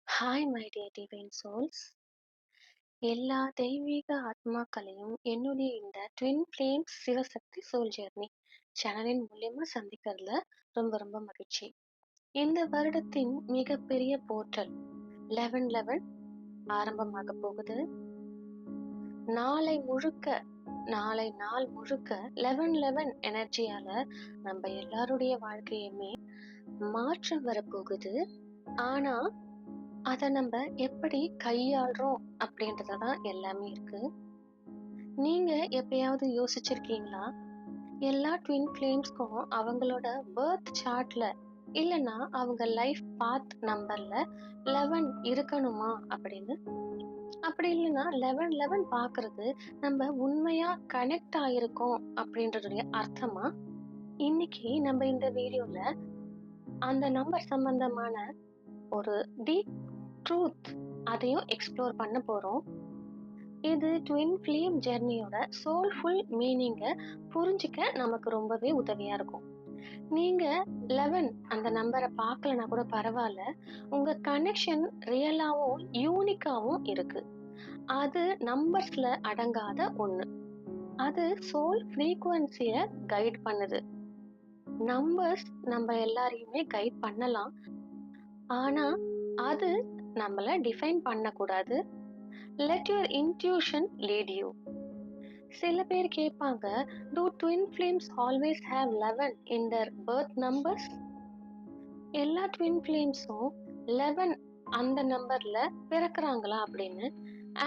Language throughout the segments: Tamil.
Hi my dear divine souls. எல்லா தெய்வீக ஆத்மாக்களையும் என்னுடைய இந்த twin flames Shivashakti soul journey சேனலின் மூலியமா சந்திக்கிறதுல ரொம்ப ரொம்ப மகிழ்ச்சி. இந்த வருடத்தின் மிகப்பெரிய போர்ட்டல் 11/11 ஆரம்பமாக போகுது. நாளை நாள் முழுக்க 11/11 எனர்ஜியால நம்ம எல்லாருடைய வாழ்க்கையுமே மாற்றம் வரப்போகுது. ஆனா அத நம்ம எப்படி கையாள்றோம் அப்படின்றதுதான் எல்லாமே இருக்கு. நீங்க எப்பயாவது யோசிச்சிருக்கீங்களா? எல்லா ட்வின் ஃப்ளேம்ஸ்க்கும் அவங்களோட பர்த் சார்ட்ல இல்லைன்னா அவங்க லைஃப் பாத் நம்பர்ல 11 இருக்கணுமா அப்படின்னு? அப்படி இல்லைன்னா 11/11 பார்க்கிறது நம்ம உண்மையா கனெக்ட் ஆயிருக்கோம் அப்படின்றதுடைய அர்த்தமா? இன்னைக்கு நம்ம இந்த வீடியோல அந்த நம்பர் சம்பந்தமான ஒரு டீப் ட்ரூத் அதையும் எக்ஸ்ப்ளோர் பண்ண போறோம். இது ட்வின் ஃப்ளேம் ஜெர்னியோட சோல்ஃபுல் மீனிங்கை புரிஞ்சிக்க நமக்கு ரொம்பவே உதவியா இருக்கும். நீங்க 11 அந்த நம்பரை பார்க்கலனா கூட பரவாயில்ல, உங்க கனெக்ஷன் ரியலாவும் யூனிக்காவும் இருக்கு. அது நம்பர்ஸ்ல அடங்காத ஒண்ணு. அது சோல் ஃப்ரீக்வன்சியை கைட் பண்ணுது. நம்பர்ஸ் நம்ம எல்லாரையுமே கைட் பண்ணலாம், ஆனா அது நம்மள டிஃபைன் பண்ணக்கூடாது. Let your intuition lead you. சில பேர் கேட்பாங்க, do twin flames always have 11 in their birth numbers? எல்லா ட்வின் ஃப்ளேம்ஸும் 11 அந்த நம்பர்ல பிறக்கிறாங்களா அப்படின்னு?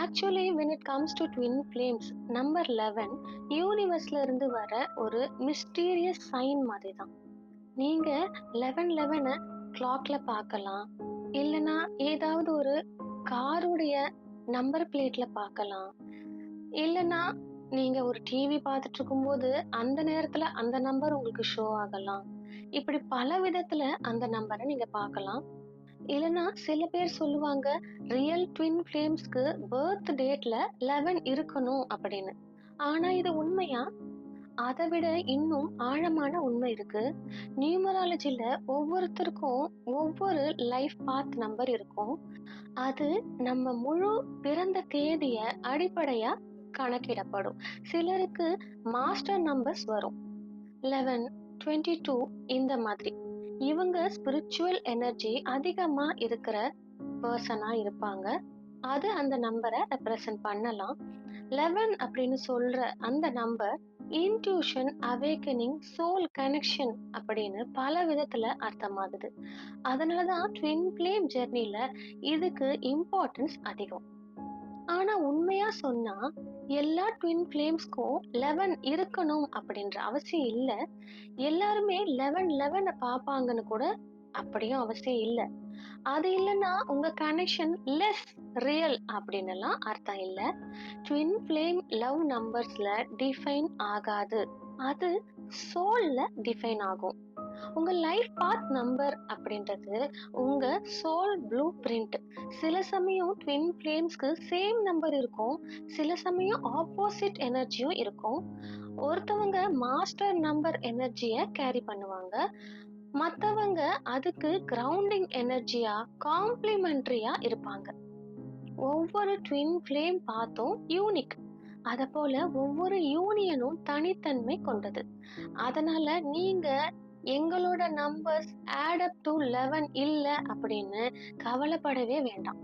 Actually when it comes to twin flames, number 11 யூனிவர்ஸ்ல இருந்து வர ஒரு மிஸ்டீரியஸ் சைன் மாதிரி தான். நீங்க 11/11 கிளாக்ல பார்க்கலாம், இல்லைன்னா ஏதாவது ஒரு காருடைய நம்பர் பிளேட்ல பார்க்கலாம், இல்லைன்னா நீங்க ஒரு டிவி பார்த்துட்டு இருக்கும்போது அந்த நேரத்துல அந்த நம்பர் உங்களுக்கு ஷோ ஆகலாம். இப்படி பல விதத்துல அந்த நம்பரை நீங்க பார்க்கலாம். இல்லைன்னா சில பேர் சொல்லுவாங்க, ரியல் ட்வின் ஃப்ளேம்ஸ்க்கு பர்த் டேட்ல 11 இருக்கணும் அப்படின்னு. ஆனா இது உண்மையா? அதை விட இன்னும் ஆழமான உண்மை இருக்கு. நியூமராலஜில ஒவ்வொருத்தருக்கும் ஒவ்வொரு லைஃப் பாத் நம்பர் இருக்கும். அது நம்ம முழு பிறந்த தேதிய அடிப்படையா கணக்கிடப்படும். சிலருக்கு மாஸ்டர் நம்பர்ஸ் வரும், 11, 22 இந்த மாதிரி. இவங்க ஸ்பிரிச்சுவல் எனர்ஜி அதிகமா இருக்கிற பர்சனா இருப்பாங்க. அது அந்த நம்பரை ரெப்ரசன்ட் பண்ணலாம். 11 அப்படின்னு சொல்ற அந்த number intuition, awakening, soul connection அப்படின்னு பல விதத்துல அர்த்தமாகுது. அதனாலதான் ட்வின் ஃப்ளேம் ஜெர்னில இதுக்கு இம்பார்ட்டன்ஸ் அதிகம். ஆனா உண்மையா சொன்னா எல்லா ட்வின் ஃப்ளேம்ஸ்க்கும் 11 இருக்கணும் அப்படின்ற அவசியம் இல்ல. எல்லாருமே 11/11 பார்ப்பாங்கன்னு கூட அப்படியும் அவசியம் இல்ல. அது இல்லைன்னா உங்க கனெக்ஷன் லெஸ் ரியல் அப்படின்னு எல்லாம் அர்த்தம் இல்ல. ட்வின் ஃப்ளேம் லவ் நம்பர்ஸ்ல டிஃபைன் ஆகாது, அது சோல்ல டிஃபைன் ஆகும். உங்க லைஃப் பாத் நம்பர் அப்படின்றது உங்க சோல் ப்ளூ பிரிண்ட். சில சமயம் ட்வின் ஃப்ளேம்ஸ்க்கு சேம் நம்பர் இருக்கும், சில சமயம் ஆப்போசிட் எனர்ஜியும் இருக்கும். ஒருத்தவங்க மாஸ்டர் நம்பர் எனர்ஜியை கேரி பண்ணுவாங்க, மத்தவங்க அதுக்கு கிரவுண்டிங் எனர்ஜியா காம்ப்ளிமெண்ட்ரியா இருப்பாங்க. ஒவ்வொரு ட்வின் ஃப்ளேம் பாத்தும் யூனிக். அத போல ஒவ்வொரு யூனியனும் தனித்தன்மை கொண்டது. அதனால நீங்க எங்களோட நம்பர்ஸ் ஆட் அப் டு 11 இல்ல அப்படின்னு கவலைப்படவே வேண்டாம்.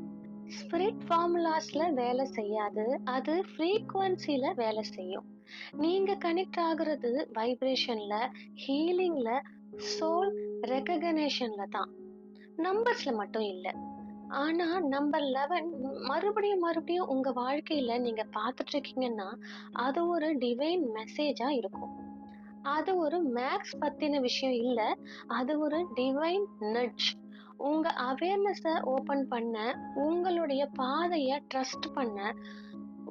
ஸ்பிரிட் ஃபார்முலாஸ்ல வேலை செய்யாது, அது ஃப்ரீக்வன்சில வேலை செய்யும். நீங்க கனெக்ட் ஆகுறது வைப்ரேஷன்ல, ஹீலிங்ல, சோல் ரெகக்னேஷன்ல தான், நம்பர்ஸ்ல மட்டும் இல்ல. ஆனா நம்பர் 11 மறுபடியும் உங்க வாழ்க்கையில நீங்க பார்த்துட்டு இருக்கீங்கன்னா அது ஒரு டிவைன் மெசேஜா இருக்கும். அது ஒரு மேக்ஸ் பத்தின விஷயம் இல்ல, அது ஒரு டிவைன் நட்ஜ். உங்க அவேர்னஸ ஓபன் பண்ண, உங்களுடைய பாதைய ட்ரஸ்ட் பண்ண,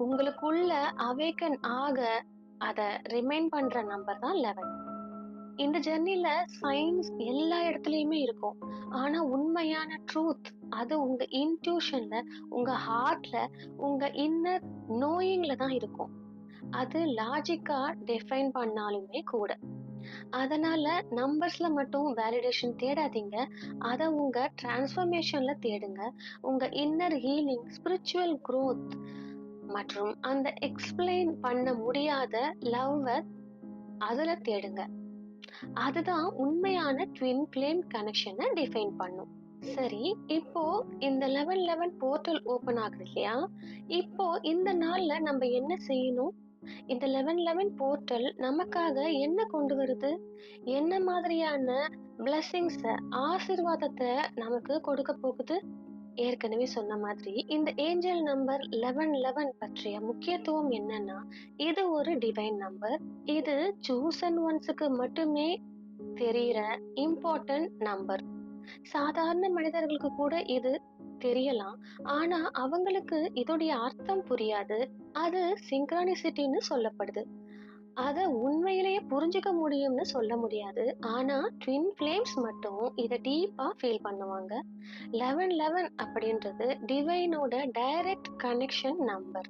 உங்களுக்குள்ள அவேக்கன் ஆக அத ரிமைண்ட் பண்ற நம்பர் தான் 11. இந்த ஜெர்னில சயின்ஸ் எல்லா இடத்துலயுமே இருக்கும், ஆனா உண்மையான ட்ரூத் அது உங்க இன்ட்யூஷன்ல, உங்க ஹார்ட்ல, உங்க இன்னர் நோயிங்ல தான் இருக்கும். அது லாஜிக்கா டிஃபைன் பண்ணாலுமே கூட. அதனால நம்பர்ஸ்ல மட்டும் வேலிடேஷன் தேடாதீங்க. அத உங்க டிரான்ஸ்ஃபர்மேஷன்ல தேடுங்க. உங்க இன்னர் ஹீலிங், ஸ்பிரிச்சுவல் growth மற்றும் அந்த எக்ஸ்பிளைன் பண்ண முடியாத லவ்வ அதுல தேடுங்க. அதுதான் உண்மையான ட்வின் ஃப்ளேம் கனெக்ஷனை டிஃபைன் பண்ணும். சரி, இப்போ இந்த 1111 போர்ட்டல் ஓபன் ஆகுது இல்லையா? இப்போ இந்த நாள்ல நம்ம என்ன செய்யணும்? இந்த 1111 போர்ட்டல் நமக்காக என்ன கொண்டு வருது? என்ன மாதிரியான பிளெஸிங்ஸ, ஆசீர்வாதத்தை நமக்கு கொடுக்க போகுது? ஏற்கனவே சொன்ன மாதிரி இந்த ஏஞ்சல் நம்பர் 1111 பற்றிய முக்கியத்துவம் என்னன்னா, இது ஒரு டிவைன் நம்பர். இது சூசன் ஒன்ஸுக்கு மட்டுமே தெரியிற இம்பார்ட்டன்ட் நம்பர். சாதாரண மனிதர்களுக்கு கூட இது தெரியலாம். ஆனா அவங்களுக்கு இதோடைய அர்த்தம் புரியாது. அது சிங்க்ரானிசிட்டின்னு சொல்லப்படுது. அத உண்மையிலேயே புரிஞ்சுக்க முடியும்னு சொல்ல முடியாது. ஆனா ட்வின் ஃப்ளேம்ஸ் மட்டும் இத டீப்பா ஃபீல் பண்ணுவாங்க. 1111 அப்படின்றது டிவைனோட டைரக்ட் கனெக்ஷன் நம்பர்.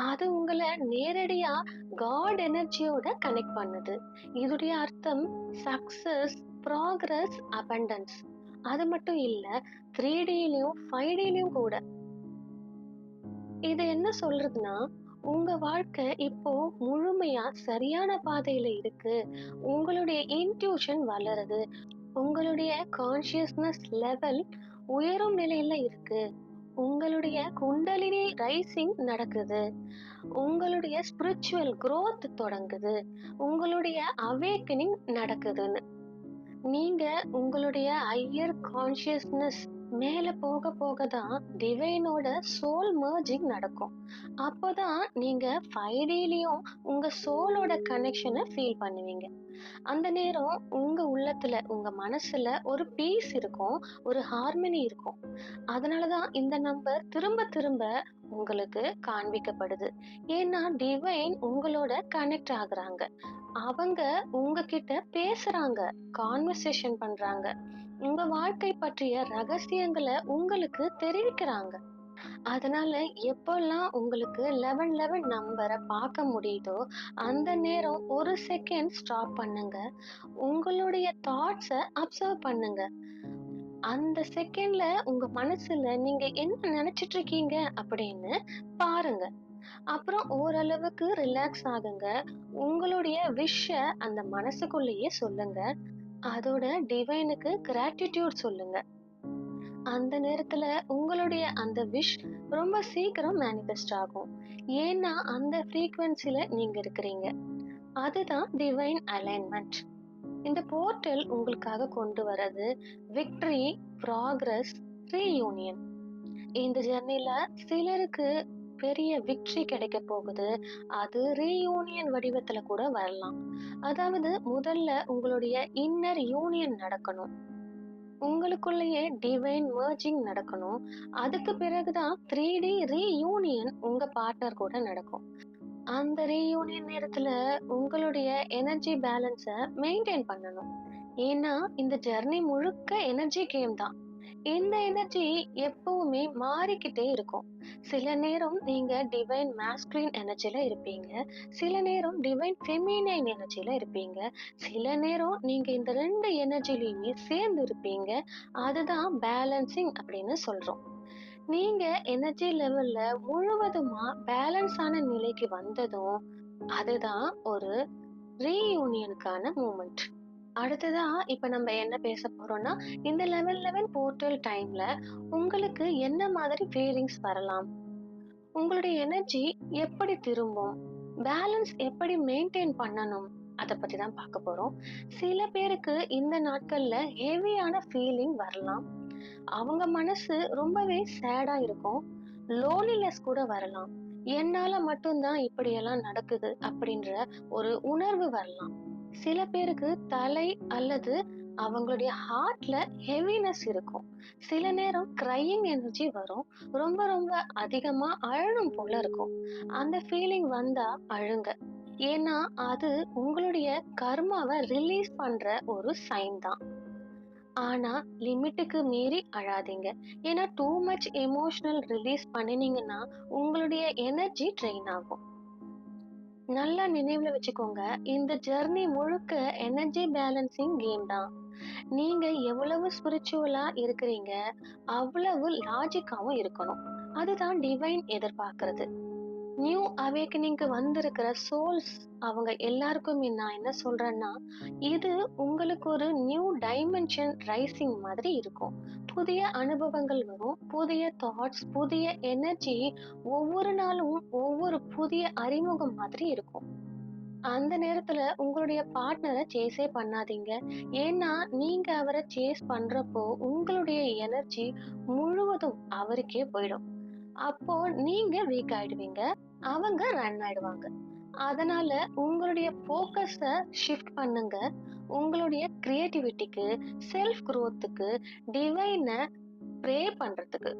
அது உங்களை நேரடியா காட் எனர்ஜியோட கனெக்ட் பண்ணுது. இதோடைய அர்த்தம் சக்சஸ், ப்ராக்ரஸ், அபண்டன்ஸ். அது மட்டும் இல்ல, 3Dலயும் 5Dலயும் கூட. இது என்ன சொல்றதுன்னா, உங்க வாழ்க்கை இப்போ முழுமையா சரியான பாதையில இருக்கு. உங்களுடைய இன்ட்யூஷன் வளருது. உங்களுடைய கான்ஷியஸ்னஸ் லெவல் உயரும் நிலையில இருக்கு. உங்களுடைய குண்டலினி ரைசிங் நடக்குது. உங்களுடைய ஸ்பிரிச்சுவல் growth தொடங்குது. உங்களுடைய அவேக்கனிங் நடக்குதுன்னு. நீங்க உங்களுடைய ஹையர் கான்ஷியஸ்னஸ் மேல போக போக தான் டிவைனோட சோல் மர்ஜிங் நடக்கும். அப்போதான் நீங்க 5Dலயும் உங்க சோலோட கனெக்ஷனை ஃபீல் பண்ணுவீங்க. அந்த நேரம் உங்க உள்ளத்துல, உங்க மனசுல ஒரு பீஸ் இருக்கும், ஒரு ஹார்மனி இருக்கும். அதனாலதான் இந்த நம்பர் திரும்ப திரும்ப உங்களுக்கு காண்பிக்கப்படுது. ஏன்னா டிவைன் உங்களோட கனெக்ட் ஆகுறாங்க. அவங்க உங்ககிட்ட பேசுறாங்க, கான்வர்சேஷன் பண்றாங்க. உங்க வாழ்க்கை பற்றிய ரகசியங்களை உங்களுக்கு தெரிவிக்கிறாங்க. அதனால எப்பெல்லாம் உங்களுக்கு 1111 நம்பரை பார்க்க முடியுதோ அந்த நேரம் ஒரு செகண்ட் ஸ்டாப் பண்ணுங்க. உங்களுடைய தாட்ஸை அப்சர்வ் பண்ணுங்க. அந்த செகண்ட்ல உங்க மனசுல நீங்க என்ன நினைச்சிட்டு இருக்கீங்க அப்படின்னு பாருங்க. அப்புறம் ஓரளவுக்கு ரிலாக்ஸ் ஆகுங்க. உங்களுடைய விஷ அந்த மனசுக்குள்ளேயே சொல்லுங்க. அதோட டிவைனுக்கு கிராட்டிடியூட் சொல்லுங்க. அந்த நேரத்துல உங்களுடைய அந்த விஷ் ரொம்ப சீக்கிரம் மேனிஃபெஸ்ட் ஆகும். ஏன்னா அந்த ஃப்ரீக்வன்சில நீங்க இருக்கிறீங்க. அதுதான் டிவைன் அலைன்மெண்ட். இந்த போர்ட்டல் உங்களுக்காக கொண்டு வர்றது விக்டரி, ப்ராக்ரஸ், ரீயூனியன். இந்த ஜர்னில சிலருக்கு பெரிய விக்டரி கிடைக்க போகுது. அது ரீயூனியன் வடிவத்துல கூட வரலாம். அதாவது முதல்ல உங்களுடைய இன்னர் யூனியன் நடக்கணும். உங்களுக்குள்ளேயே டிவைன் மர்ஜிங் நடக்கணும். அதுக்கு பிறகுதான் 3D ரீயூனியன் உங்க பார்ட்னர் கூட நடக்கும். அந்த ரீயூனியன் நேரத்துல உங்களுடைய எனர்ஜி பேலன்ஸ மெயின்டைன் பண்ணணும். ஏன்னா இந்த ஜர்னி முழுக்க எனர்ஜி கேம் தான். இந்த எனர்ஜி எப்பவுமே மாறிக்கிட்டே இருக்கும். சில நேரம் நீங்க டிவைன் மாஸ்குலின் எனர்ஜில இருப்பீங்க. சில நேரம் டிவைன் ஃபெமினைன் எனர்ஜில இருப்பீங்க. சில நேரம் நீங்க இந்த 2 எனர்ஜிலையுமே சேர்ந்து இருப்பீங்க. அதுதான் பேலன்சிங் அப்படின்னு சொல்றோம். நீங்க எனர்ஜி லெவல்ல முழுவதுமா பேலன்ஸ் ஆன நிலைக்கு வந்ததும் அதுதான் ஒரு ரீயூனியனுக்கான மூமெண்ட். அடுத்ததா இப்ப நம்ம என்ன பேச போறோம்னா, இந்த 1111 போர்ட்டல் டைம்ல உங்களுக்கு என்ன மாதிரி ஃபீலிங்ஸ் வரலாம்? உங்களுடைய எனர்ஜி எப்படி திரும்பும்? பேலன்ஸ் எப்படி மெயின்டைன் பண்ணணும்? அத பத்தி தான் பார்க்க போறோம். சில பேருக்கு இந்த நாட்கள்ல ஹெவியான ஃபீலிங் வரலாம். அவங்க மனசு ரொம்பவே சேடா இருக்கும். லோன்லினஸ் கூட வரலாம். என்னால மட்டும்தான் இப்படியெல்லாம் நடக்குது அப்படின்ற ஒரு உணர்வு வரலாம். சில பேருக்கு தலை அல்லது அவங்களுடைய ஹார்ட்ல ஹெவினஸ் இருக்கும். சில நேரம் கிரையிங் எனர்ஜி வரும். ரொம்ப ரொம்ப அதிகமா அழணும் போல இருக்கும். அந்த ஃபீலிங் வந்தா அழுங்க. ஏன்னா அது உங்களுடைய கர்மாவை ரிலீஸ் பண்ற ஒரு சைன் தான். ஆனா லிமிட்டுக்கு மீறி அழாதீங்க. ஏன்னா டூ மச் எமோஷனல் ரிலீஸ் பண்ணினீங்கன்னா உங்களுடைய எனர்ஜி ட்ரெயின் ஆகும். நல்லா நினைவுல வச்சுக்கோங்க, இந்த ஜர்னி முழுக்க எனர்ஜி பேலன்சிங் கேம் தான். நீங்க எவ்வளவு ஸ்பிரிச்சுவலா இருக்கிறீங்க, அவ்வளவு லாஜிக்காவும் இருக்கணும். அதுதான் டிவைன் எதிர்பார்க்கிறது. நியூ அவேக்கனிங்க்கு வந்திருக்கிற சோல்ஸ் அவங்க எல்லாருக்குமே நான் என்ன சொல்றேன்னா, இது உங்களுக்கு ஒரு நியூ டைமென்ஷன் ரைசிங் மாதிரி இருக்கும். புதிய அனுபவங்கள் வரும், புதிய தாட்ஸ், புதிய எனர்ஜி. ஒவ்வொரு நாளும் ஒவ்வொரு புதிய அறிமுகம் மாதிரி இருக்கும். அந்த நேரத்துல உங்களுடைய பார்ட்னரை சேஸே பண்ணாதீங்க. ஏன்னா நீங்க அவரை சேஸ் பண்றப்போ உங்களுடைய எனர்ஜி முழுவதும் அவருக்கே போயிடும். அப்போ நீங்க வீக் ஆயிடுவீங்க, அவங்க ரன் ஆயிடுவாங்க. அதனால உங்களுடைய ஃபோக்கஸ ஷிஃப்ட் பண்ணுங்க. உங்களுடைய கிரியேட்டிவிட்டிக்கு, செல்ஃப் குரோத்துக்கு, டிவைன ப்ரே பண்றதுக்கு.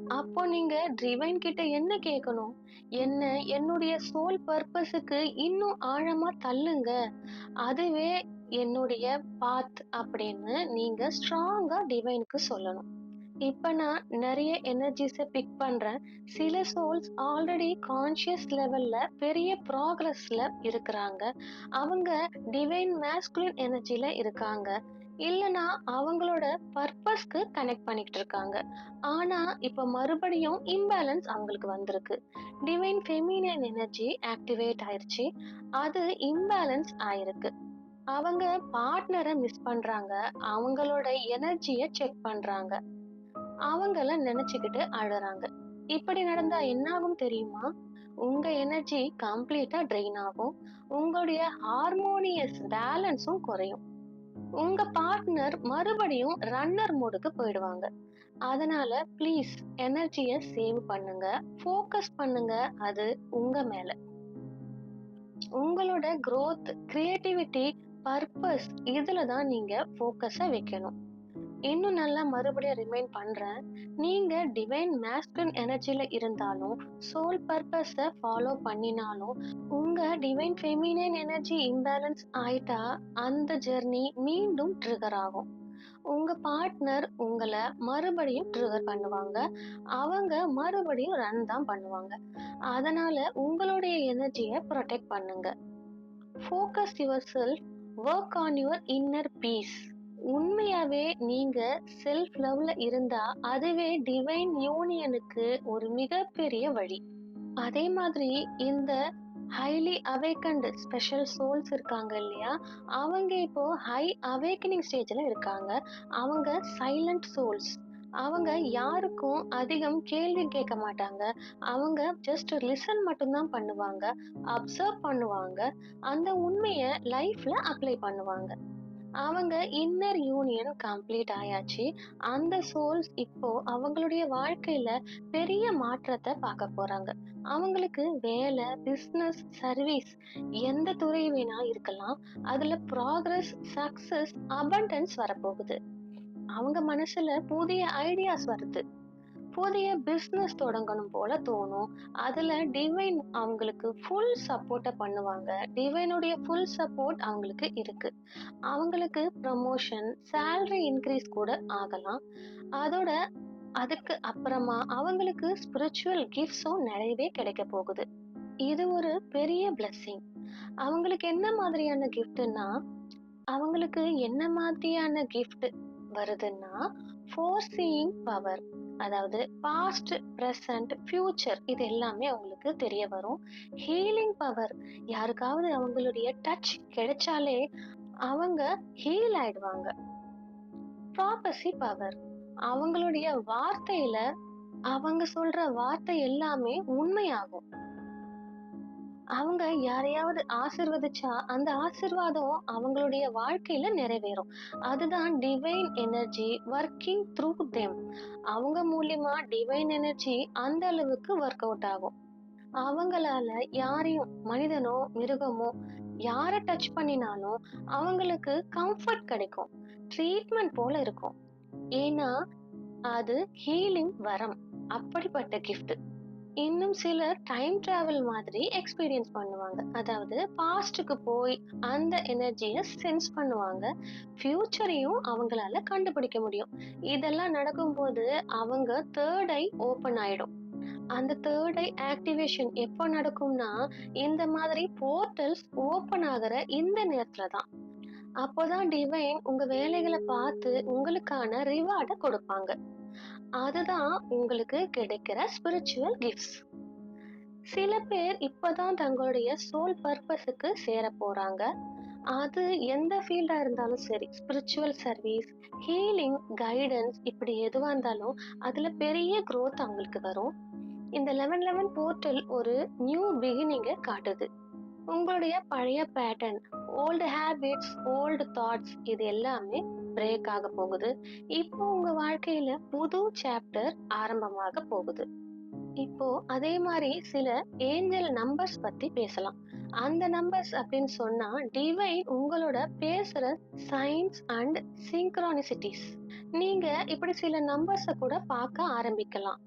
அப்போ நீங்க டிவைன் கிட்ட என்ன கேட்கணும்? என்ன என்னுடைய சோல் பர்பஸுக்கு இன்னும் ஆழமா தள்ளுங்க. அதுவே என்னுடைய பாத் அப்படின்னு நீங்க ஸ்ட்ராங்கா டிவைனுக்கு சொல்லணும். இப்ப நான் நிறைய எனர்ஜிஸ பிக் பண்றேன். சில சோல்ஸ் ஆல்ரெடி கான்ஷியஸ் லெவல்ல பெரிய ப்ராக்ரஸ்ல இருக்கிறாங்க. அவங்க டிவைன் மேஸ்குலின் எனர்ஜில இருக்காங்க. இல்லனா அவங்களோட பர்பஸ்க்கு கனெக்ட் பண்ணிட்டு இருக்காங்க. ஆனா இப்ப மறுபடியும் இம்பேலன்ஸ் அவங்களுக்கு வந்திருக்கு. டிவைன் ஃபெமினின் எனர்ஜி ஆக்டிவேட் ஆயிருச்சு. அது இம்பேலன்ஸ் ஆயிருக்கு. அவங்க பார்ட்னரை மிஸ் பண்றாங்க. அவங்களோட எனர்ஜிய செக் பண்றாங்க. அவங்கள நினைச்சுக்கிட்டு அழறாங்க. இப்படி நடந்தா என்ன ஆகும் தெரியுமா? உங்க எனர்ஜி கம்ப்ளீட்டா ட்ரெயின் ஆகும். உங்களுடைய ஹார்மோனியஸ் பேலன்ஸும் குறையும். உங்க பார்ட்னர் மறுபடியும் ரன்னர் மோடுக்கு போயிடுவாங்க. அதனால ப்ளீஸ் எனர்ஜிய சேவ் பண்ணுங்க. ஃபோக்கஸ் பண்ணுங்க. அது உங்க மேல. உங்களோட growth, கிரியேட்டிவிட்டி, பர்பஸ் இதுல தான் நீங்க ஃபோக்கஸ வைக்கணும். இன்னும் நல்லா மறுபடியும் ரிமைண்ட் பண்றேன். நீங்க டிவைன் மேஸ்குலின் எனர்ஜில இருந்தாலும், சோல் பர்பஸ ஃபாலோ பண்ணினாலும், உங்க டிவைன் ஃபெமினின் எனர்ஜி இம்பேலன்ஸ் ஆயிட்டா அந்த ஜெர்னி மீண்டும் ட்ரிகர் ஆகும். உங்க பார்ட்னர் உங்கள மறுபடியும் ட்ரிகர் பண்ணுவாங்க. அவங்க மறுபடியும் ரன் தான் பண்ணுவாங்க. அதனால உங்களுடைய எனர்ஜிய ப்ரொடெக்ட் பண்ணுங்க. Focus yourself, work on your inner piece. உண்மையாவே நீங்க செல்ஃப் லவ்ல இருந்தா அதுவே டிவைன் யூனியனுக்கு ஒரு மிகப்பெரிய வழி. அதே மாதிரி இந்த ஹைலி அவேக்கன்டு ஸ்பெஷல் சோல்ஸ் இருக்காங்க இல்லையா, அவங்க இப்போ ஹை அவேக்கனிங் ஸ்டேஜ்ல இருக்காங்க. அவங்க சைலண்ட் சோல்ஸ். அவங்க யாருக்கும் அதிகம் கேள்வி கேட்க மாட்டாங்க. அவங்க ஜஸ்ட் லிசன் மட்டும்தான் பண்ணுவாங்க, அப்சர்வ் பண்ணுவாங்க, அந்த உண்மைய லைஃப்ல அப்ளை பண்ணுவாங்க. அவங்க இன்னர் யூனியன் கம்ப்ளீட் ஆயாச்சு. அந்த சோல்ஸ் இப்போ அவங்களுடைய வாழ்க்கையில பெரிய மாற்றத்தை பார்க்க போறாங்க. அவங்களுக்கு வேலை, பிசினஸ், சர்வீஸ் எந்த துறை வேணா இருக்கலாம். அதுல ப்ராக்ரஸ், சக்சஸ், அபண்டன்ஸ் வரப்போகுது. அவங்க மனசுல புதிய ஐடியாஸ் வருது. புதிய பிசினஸ் தொடங்கணும் போல தோணும். அதுல டிவைன் அவங்களுக்கு ஃபுல் சப்போர்ட்ட பண்ணுவாங்க. டிவைனுடைய ஃபுல் சப்போர்ட் அவங்களுக்கு இருக்கு. அவங்களுக்கு ப்ரமோஷன், சேலரி இன்க்ரீஸ் கூட ஆகலாம். அதோட அதுக்கு அப்புறமா அவங்களுக்கு ஸ்பிரிச்சுவல் கிஃப்ட்ஸும் நிறையவே கிடைக்க போகுது. இது ஒரு பெரிய பிளெஸிங். அவங்களுக்கு என்ன மாதிரியான கிஃப்ட்னா, அவங்களுக்கு என்ன மாதிரியான கிஃப்ட் வருதுன்னா, ஃபோர்சீயிங் பவர். அதாவது பாஸ்ட், பிரசன்ட், ஃபியூச்சர் இது எல்லாமே அவங்களுக்கு தெரிய வரும். Healing power. யாருக்காவது அவங்களுடைய டச் கிடைச்சாலே அவங்க ஹீல் ஆயிடுவாங்க. Prophecy power. அவங்களுடைய வார்த்தையில அவங்க சொல்ற வார்த்தை எல்லாமே உண்மையாகும். அவங்க யாரையாவது ஆசிர்வதிச்சா அந்த ஆசிர்வாதம் அவங்களுடைய வாழ்க்கையில நிறைவேறும். அதுதான் divine energy working through them. அவங்க மூலியமா டிவைன் எனர்ஜி அந்த அளவுக்கு ஒர்க் அவுட் ஆகும். அவங்களால யாரையும், மனிதனோ மிருகமோ யார டச் பண்ணினாலும் அவங்களுக்கு கம்ஃபர்ட் கிடைக்கும். ட்ரீட்மெண்ட் போல இருக்கும். ஏன்னா அது ஹீலிங் வரம். அப்படிப்பட்ட கிஃப்ட். இன்னும் சிலர் டைம் டிராவல் மாதிரி எக்ஸ்பீரியன்ஸ் பண்ணுவாங்க. அதாவது பாஸ்டுக்கு போய் அந்த எனர்ஜியை சென்ஸ் பண்ணுவாங்க. ஃபியூச்சரையும் அவங்களால கண்டுபிடிக்க முடியும். இதெல்லாம் நடக்கும்போது அவங்க தேர்ட் ஐ ஓபன் ஆயிடும். அந்த தேர்ட் ஐ ஆக்டிவேஷன் எப்போ நடக்கும்னா, இந்த மாதிரி போர்ட்டல்ஸ் ஓபன் ஆகுற இந்த நேரத்துல தான். அப்போதான் டிவைன் உங்க வேலைகளை பார்த்து உங்களுக்கான ரிவார்டை கொடுப்பாங்க. அதுதான் உங்களுக்கு கிடைக்கிற ஸ்பிரிச்சுவல் கிஃப்ட்ஸ். சில பேர் இப்பதான் தங்களுடைய சோல் பர்பஸுக்கு சேர போறாங்க. அது எந்த ஃபீல்டா இருந்தாலும் சரி, ஸ்பிரிச்சுவல் சர்வீஸ், ஹீலிங், கைடன்ஸ், இப்படி எதுவா இருந்தாலும் அதுல பெரிய growth அவங்களுக்கு வரும். இந்த 1111 போர்ட்டல் ஒரு நியூ பிகினிங்கை காட்டுது. உங்களுடைய பழைய pattern, old habits, old thoughts இது எல்லாமே பிரேக் ஆக போகுது. இப்போ உங்க வாழ்க்கையில புது சாப்டர் ஆரம்பமாக போகுது. இப்போ அதே மாதிரி சில ஏஞ்சல் நம்பர்ஸ் பத்தி பேசலாம். அந்த நம்பர்ஸ் அப்படின்னு சொன்னா டிவைன் உங்களோட பேசுற சைன்ஸ் அண்ட் சிங்க்ரானிசிட்டிஸ். நீங்க இப்படி சில நம்பர்ஸை கூட பார்க்க ஆரம்பிக்கலாம்.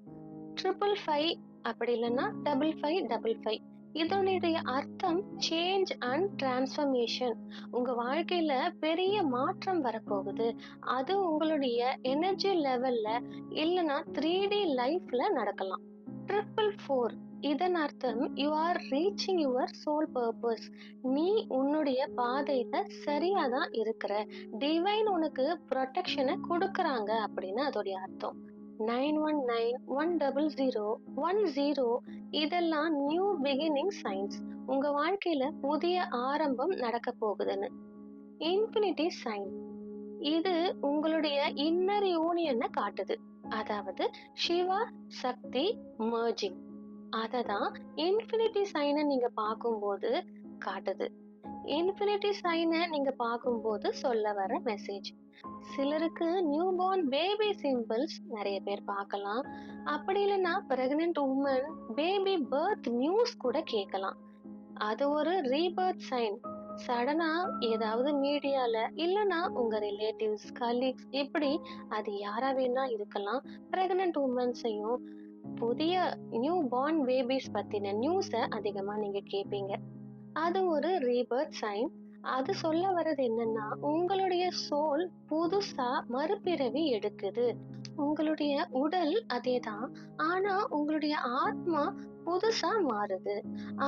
555 அப்படி இல்லைன்னா 5555. இதனுடைய அர்த்தம் சேஞ்ச் அண்ட் டிரான்ஸ்ஃபர்மேஷன். உங்க வாழ்க்கையில பெரிய மாற்றம் வரப்போகுது. அது உங்களுடைய எனர்ஜி லெவல்ல இல்லைன்னா 3D லைஃப்ல நடக்கலாம். 444 இதன் அர்த்தம் you are reaching your soul purpose. நீ உன்னுடைய பாதையில சரியாதான் இருக்கிற. டிவைன் உனக்கு ப்ரொடெக்ஷனை கொடுக்கறாங்க அப்படின்னு அதோடைய அர்த்தம். 919 100 10 இதெல்லாம் நியூ பிகினிங் சைன்ஸ். உங்க வாழ்க்கையில புதிய ஆரம்பம் நடக்க போகுதுன்னு. இன்ஃபினிட்டி சைன் இது உங்களுடைய இன்னர் யூனியனை காட்டுது. அதாவது சிவா சக்தி மர்ஜிங். அததான் இன்ஃபினிட்டி சைனை நீங்க பார்க்கும்போது காட்டுது. இன்ஃபினிட்டி சைனை நீங்க பார்க்கும்போது சொல்ல வர மெசேஜ். சிலருக்கு நியூ பார்ன் பேபி சிம்பிள்ஸ் நிறைய பேர் பார்க்கலாம். அப்படி இல்லைன்னா pregnant woman baby birth news கூட கேட்கலாம். அது ஒரு ரீபர்த் சைன். சடனா ஏதாவது மீடியால இல்லைன்னா உங்க ரிலேட்டிவ்ஸ், கலீக்ஸ், இப்படி அது யாரா வேணா இருக்கலாம், பிரெக்னென்ட் உமன்ஸையும் புதிய நியூ பார்ன் பேபிஸ் பத்தின நியூஸை அதிகமா நீங்க கேட்பீங்க. அது ஒரு ரீபர்த் சைன். அது சொல்ல வர்றது என்னன்னா உங்களுடைய சோல் புதுசா மறுபிறவி எடுக்குது. உங்களுடைய உடல் அதேதான், ஆனா உங்களுடைய ஆத்மா புதுசா மாறுது.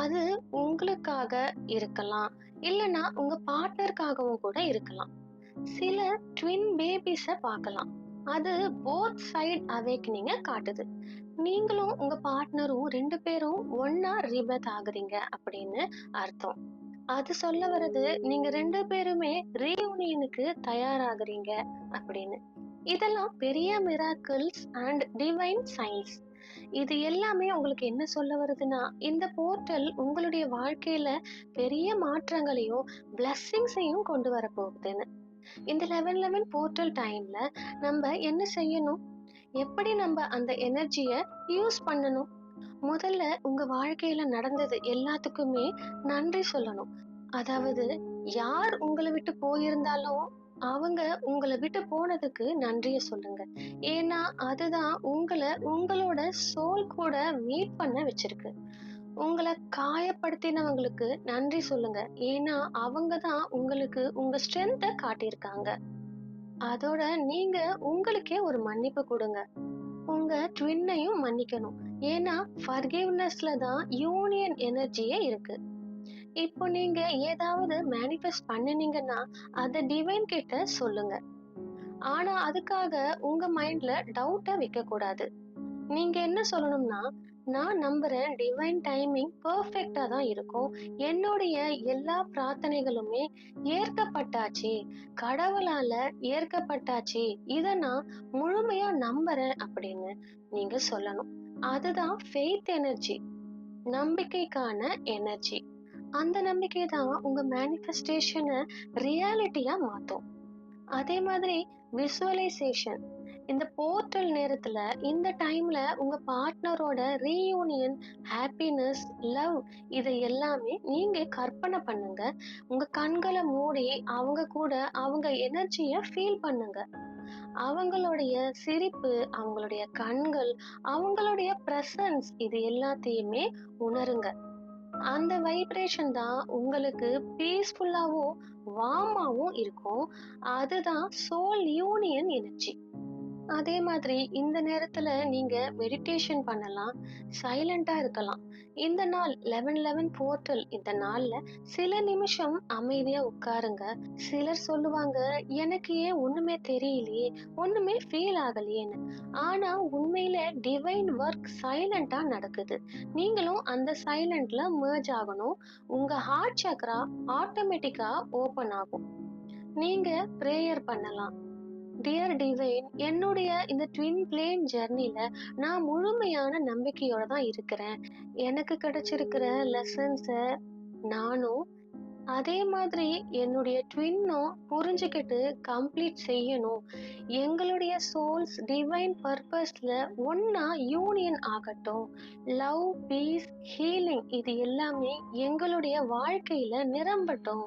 அது உங்களுக்காக இருக்கலாம், இல்லைன்னா உங்க பார்ட்னருக்காகவும் கூட இருக்கலாம். சில ட்வின் பேபிஸ பார்க்கலாம். அது போத் சைடு அவேக்கனிங்க காட்டுது. நீங்களும் உங்க பார்ட்னரும் 2 பேரும் ஒன்னா ரிபர்த் ஆகுறீங்க அப்படின்னு அர்த்தம். அது சொல்ல வர்றது நீங்க 2 பேருமே ரீயூனியனுக்கு தயாராகுறீங்க அப்படின்னு. இதெல்லாம் பெரிய மிராக்கிள்ஸ் அண்ட் டிவைன் சைன்ஸ். இது எல்லாமே உங்களுக்கு என்ன சொல்ல வருதுன்னா, இந்த போர்ட்டல் உங்களுடைய வாழ்க்கையில பெரிய மாற்றங்களையும் பிளஸ்ஸிங்ஸையும் கொண்டு வர போகுதுன்னு. இந்த 1111 போர்ட்டல் டைம்ல நம்ம என்ன செய்யணும், எப்படி நம்ம அந்த எனர்ஜியை யூஸ் பண்ணணும்? முதல்ல உங்க வாழ்க்கையில நடந்தது எல்லாத்துக்குமே நன்றி சொல்லணும். அதாவது யார் உங்களை விட்டு போயிருந்தாலும் அவங்க உங்களை விட்டு போனதுக்கு நன்றிய சொல்லுங்க. ஏன்னா அதுதான் உங்களை உங்களோட சோல் கூட மீட் பண்ண வச்சிருக்கு. உங்களை காயப்படுத்தினவங்களுக்கு நன்றி சொல்லுங்க. ஏன்னா அவங்க தான் உங்களுக்கு உங்க ஸ்ட்ரென்த்தை காட்டியிருக்காங்க. அதோட நீங்க உங்களுக்கே ஒரு மன்னிப்பு கொடுங்க. உங்க ட்வின்னையும் மன்னிக்கணும். ஏன்னா ஃபர்கிவ்னஸ்ல தான் யூனியன் எனர்ஜியே இருக்கு. இப்போ நீங்க ஏதாவது மேனிஃபெஸ்ட் பண்ணினீங்கன்னா அதை டிவைன் கிட்ட சொல்லுங்க. ஆனா அதுக்காக உங்க மைண்ட்ல டவுட்டை வைக்க கூடாது. நீங்க என்ன சொல்லணும்னா, நான் நம்புறேன் டிவைன் டைமிங் பெர்ஃபெக்டா தான் இருக்கும். என்னுடைய எல்லா பிரார்த்தனைகளுமே ஏற்கப்பட்டாச்சு, கடவுளால ஏற்கப்பட்டாச்சு, இத நான் முழுமையா நம்புறேன் அப்படின்னு நீங்க சொல்லணும். அதுதான் ஃபெய்த் எனர்ஜி, நம்பிக்கைக்கான எனர்ஜி. அந்த நம்பிக்கை தான் உங்க மேனிஃபெஸ்டேஷனை ரியாலிட்டியா மாத்தும். அதே மாதிரி விசுவலைசேஷன். இந்த போர்ட்டல் நேரத்துல இந்த டைம்ல உங்க பார்ட்னரோட ரீயூனியன், ஹாப்பினஸ், லவ் இதை எல்லாமே நீங்க கற்பனை பண்ணுங்க. உங்க கண்களை மூடி அவங்க கூட அவங்க எனர்ஜியை ஃபீல் பண்ணுங்க. அவங்களுடைய சிரிப்பு, அவங்களுடைய கண்கள், அவங்களுடைய பிரசன்ஸ் இது எல்லாத்தையுமே உணருங்க. அந்த வைப்ரேஷன் தான் உங்களுக்கு பீஸ்ஃபுல்லாவும் வார்மாவும் இருக்கும். அதுதான் சோல் யூனியன் எனர்ஜி. அதே மாதிரி இந்த நேரத்துல நீங்க மெடிடேஷன் பண்ணலாம், சைலண்டா இருக்கலாம். இந்த நாள் 11:11 போர்ட்டல் இந்த நாள்ல சில நிமிஷம் அமைதியா உட்காருங்க. சிலர் சொல்லுவாங்க, எனக்கு ஏன் ஒண்ணுமே தெரியலையே, ஒண்ணுமே ஃபீல் ஆகலையேன்னு. ஆனா உண்மையில டிவைன் ஒர்க் சைலண்டா நடக்குது. நீங்களும் அந்த சைலண்ட்ல மெர்ஜ் ஆகணும். உங்க ஹார்ட் சக்ரா ஆட்டோமேட்டிக்கா ஓபன் ஆகும். நீங்க பிரேயர் பண்ணலாம். டியர் டிவைன், என்னுடைய இந்த ட்வின் பிளேம் ஜர்னில நான் முழுமையான நம்பிக்கையோட தான் இருக்கிறேன். எனக்கு கிடைச்சிருக்கிற லெசன்ஸ நானும் அதே மாதிரி என்னுடைய ட்வின்னும் புரிஞ்சுக்கிட்டு கம்ப்ளீட் செய்யணும். எங்களுடைய சோல்ஸ் டிவைன் பர்பஸ்ல ஒன்னா யூனியன் ஆகட்டும். லவ், பீஸ், ஹீலிங் இது எல்லாமே எங்களுடைய வாழ்க்கையில நிரம்பட்டும்.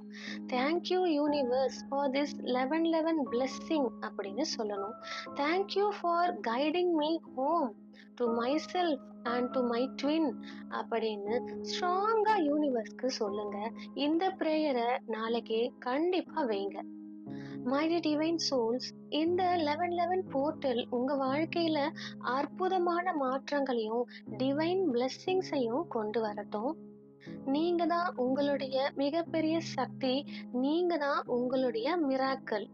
Thank you universe for this 11:11 blessing அப்படின்னு சொல்லணும். Thank you for guiding me home to myself and to my twin அப்படின்னு ஸ்ட்ராங்கா யூனிவர்ஸ்க்கு சொல்லுங்க. இந்த பிரேயரை நாளைக்கு கண்டிப்பா வைங்க. மை டிவைன் சோல்ஸ், இந்த 11:11 போர்ட்டல் உங்க வாழ்க்கையில அற்புதமான மாற்றங்களையும் டிவைன் பிளெஸ்ஸிங்ஸையும் கொண்டு வரட்டும். நீங்க தான் உங்களுடைய மிகப்பெரிய சக்தி, நீங்க தான் உங்களுடைய மிராக்கள்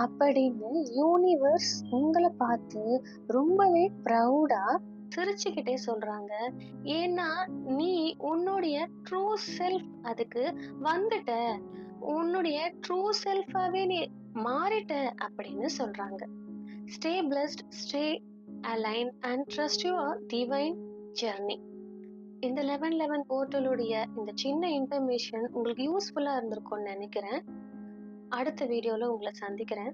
அப்படின்னு யூனிவர்ஸ் உங்களை பார்த்து ரொம்பவே ப்ரௌடா சிரிச்சுக்கிட்டே சொல்றாங்க. ஏன்னா நீ உன்னுடைய ட்ரூ செல்ஃப் அதுக்கு வந்துட்ட, உன்னுடைய ட்ரூ செல்ஃபாவே நீ மாறிட்ட அப்படின்னு சொல்றாங்க. Stay blessed, stay aligned and trust your divine journey. இந்த 11:11 போர்ட்டலுடைய இந்த சின்ன இன்ஃபர்மேஷன் உங்களுக்கு யூஸ்ஃபுல்லா இருந்திருக்கும்னு நினைக்கிறேன். அடுத்த வீடியோல உங்களை சந்திக்கிறேன்.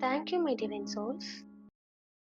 Thank you my divine souls.